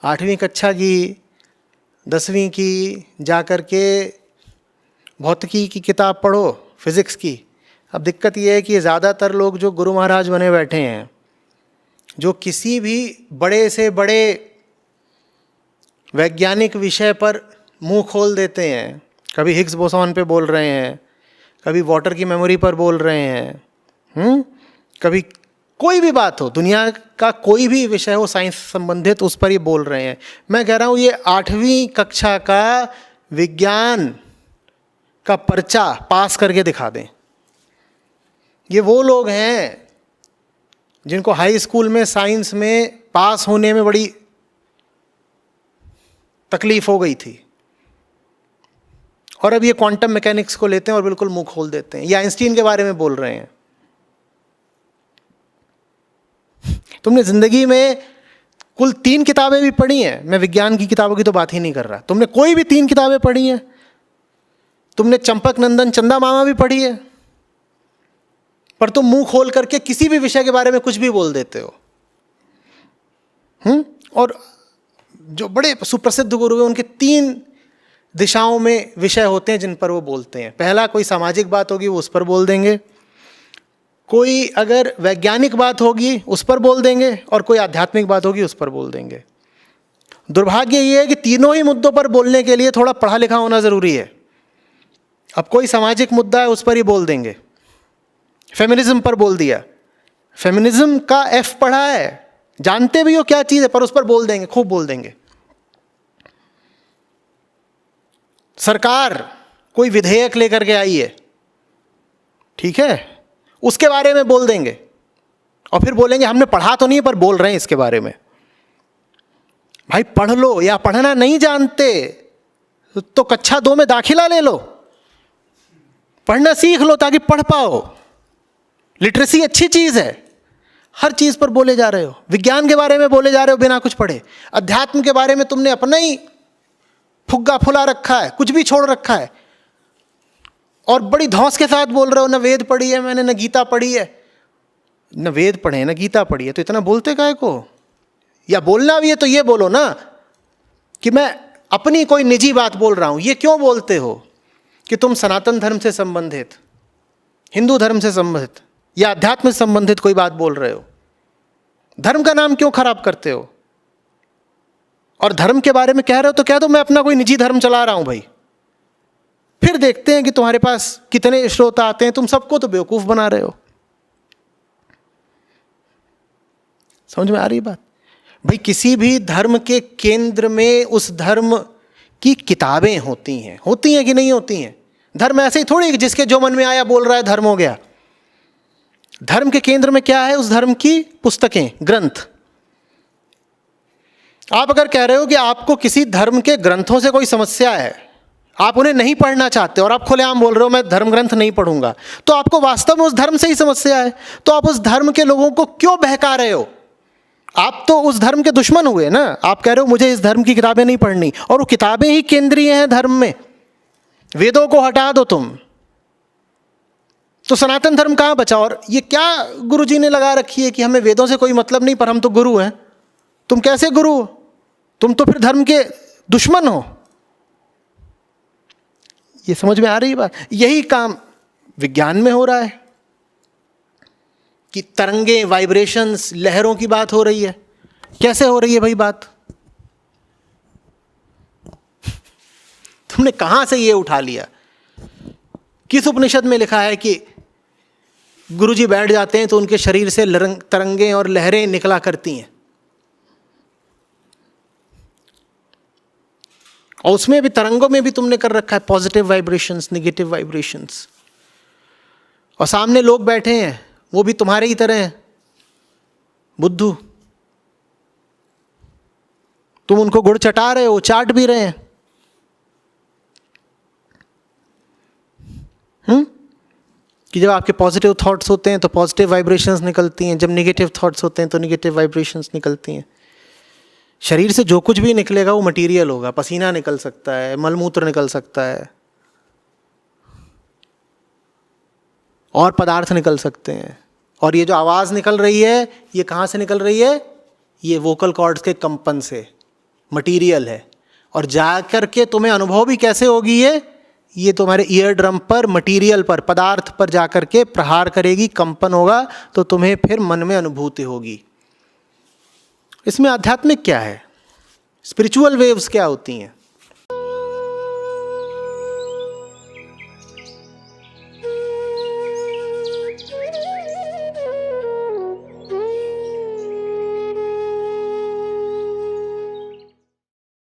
8वीं कक्षा की, 10वीं की जा कर के भौतिकी की किताब पढ़ो, फिज़िक्स की। अब दिक्कत ये है कि ज़्यादातर लोग जो गुरु महाराज बने बैठे हैं, जो किसी भी बड़े से बड़े वैज्ञानिक विषय पर मुंह खोल देते हैं, कभी हिग्स बोसॉन पे बोल रहे हैं, कभी वाटर की मेमोरी पर बोल रहे हैं, कभी कोई भी बात हो, दुनिया का कोई भी विषय हो साइंस संबंधित, उस पर ही बोल रहे हैं। मैं कह रहा हूँ ये 8वीं कक्षा का विज्ञान का पर्चा पास करके दिखा दें। ये वो लोग हैं जिनको हाई स्कूल में साइंस में पास होने में बड़ी तकलीफ हो गई थी, और अब ये क्वांटम मैकेनिक्स को लेते हैं और बिल्कुल मुंह खोल देते हैं, या आइंस्टीन के बारे में बोल रहे हैं। तुमने जिंदगी में कुल 3 किताबें भी पढ़ी हैं, मैं विज्ञान की किताबों की तो बात ही नहीं कर रहा, तुमने कोई भी 3 किताबें पढ़ी हैं? तुमने चंपक नंदन चंदा मामा भी पढ़ी है? पर तुम मुंह खोल करके किसी भी विषय के बारे में कुछ भी बोल देते हो। और जो बड़े सुप्रसिद्ध गुरु हैं उनके 3 दिशाओं में विषय होते हैं जिन पर वो बोलते हैं। पहला, कोई सामाजिक बात होगी वो उस पर बोल देंगे, कोई अगर वैज्ञानिक बात होगी उस पर बोल देंगे, और कोई आध्यात्मिक बात होगी उस पर बोल देंगे। दुर्भाग्य ये है कि तीनों ही मुद्दों पर बोलने के लिए थोड़ा पढ़ा लिखा होना ज़रूरी है। अब कोई सामाजिक मुद्दा है उस पर ही बोल देंगे, फेमिनिज्म पर बोल दिया, फेमिनिज्म का एफ पढ़ा है, जानते भी हो क्या चीज़ है, पर उस पर बोल देंगे, खूब बोल देंगे। सरकार कोई विधेयक लेकर के आई है, ठीक है, उसके बारे में बोल देंगे, और फिर बोलेंगे हमने पढ़ा तो नहीं पर बोल रहे हैं इसके बारे में। भाई पढ़ लो, या पढ़ना नहीं जानते तो कक्षा 2 में दाखिला ले लो, पढ़ना सीख लो ताकि पढ़ पाओ। लिटरेसी अच्छी चीज़ है। हर चीज़ पर बोले जा रहे हो, विज्ञान के बारे में बोले जा रहे हो बिना कुछ पढ़े, अध्यात्म के बारे में तुमने अपना ही फुग्गा फुला रखा है, कुछ भी छोड़ रखा है, और बड़ी धौंस के साथ बोल रहे हो, न वेद पढ़ी है मैंने, न गीता पढ़ी है। न वेद पढ़े न गीता पढ़ी है तो इतना बोलते काहे को? या बोलना भी है तो ये बोलो ना कि मैं अपनी कोई निजी बात बोल रहा हूं। ये क्यों बोलते हो कि तुम सनातन धर्म से संबंधित, हिंदू धर्म से संबंधित या अध्यात्म से संबंधित कोई बात बोल रहे हो? धर्म का नाम क्यों खराब करते हो? और धर्म के बारे में कह रहे हो तो कह दो मैं अपना कोई निजी धर्म चला रहा हूं भाई, फिर देखते हैं कि तुम्हारे पास कितने श्रोता आते हैं। तुम सबको तो बेवकूफ बना रहे हो। समझ में आ रही बात? भाई किसी भी धर्म के केंद्र में उस धर्म की किताबें होती हैं कि नहीं होती हैं? धर्म ऐसे ही थोड़ी कि जिसके जो मन में आया बोल रहा है धर्म हो गया। धर्म के केंद्र में क्या है? उस धर्म की पुस्तकें, ग्रंथ। आप अगर कह रहे हो कि आपको किसी धर्म के ग्रंथों से कोई समस्या है, आप उन्हें नहीं पढ़ना चाहते और आप खुलेआम बोल रहे हो मैं धर्म ग्रंथ नहीं पढ़ूंगा, तो आपको वास्तव में उस धर्म से ही समस्या है। तो आप उस धर्म के लोगों को क्यों बहका रहे हो? आप तो उस धर्म के दुश्मन हुए ना। आप कह रहे हो मुझे इस धर्म की किताबें नहीं पढ़नी, और वो किताबें ही केंद्रीय हैं धर्म में। वेदों को हटा दो तुम, तो सनातन धर्म कहाँ बचा? और ये क्या गुरुजी ने लगा रखी है कि हमें वेदों से कोई मतलब नहीं पर हम तो गुरु हैं। तुम कैसे गुरु हो? तुम तो फिर धर्म के दुश्मन हो। ये समझ में आ रही बात? यही काम विज्ञान में हो रहा है कि तरंगे, वाइब्रेशंस, लहरों की बात हो रही है। कैसे हो रही है भाई बात? तुमने कहां से ये उठा लिया? किस उपनिषद में लिखा है कि गुरुजी बैठ जाते हैं तो उनके शरीर से तरंगे और लहरें निकला करती हैं? और उसमें भी, तरंगों में भी तुमने कर रखा है पॉजिटिव वाइब्रेशंस, नेगेटिव वाइब्रेशंस। और सामने लोग बैठे हैं वो भी तुम्हारे ही तरह हैं, बुद्धू। तुम उनको गुड़ चटा रहे हो, चाट भी रहे हैं। कि जब आपके पॉजिटिव थॉट्स होते हैं तो पॉजिटिव वाइब्रेशंस निकलती हैं, जब नेगेटिव थॉट्स होते हैं तो नेगेटिव वाइब्रेशंस निकलती हैं। शरीर से जो कुछ भी निकलेगा वो मटेरियल होगा। पसीना निकल सकता है, मलमूत्र निकल सकता है, और पदार्थ निकल सकते हैं। और ये जो आवाज़ निकल रही है ये कहाँ से निकल रही है? ये वोकल कॉर्ड्स के कंपन से। मटीरियल है, और जा कर के तुम्हें अनुभव भी कैसे होगी ये तुम्हारे ईयर ड्रम पर, मटीरियल पर, पदार्थ पर जा कर के प्रहार करेगी, कंपन होगा, तो तुम्हें फिर मन में अनुभूति होगी। इसमें आध्यात्मिक क्या है, स्पिरिचुअल वेव्स क्या होती हैं?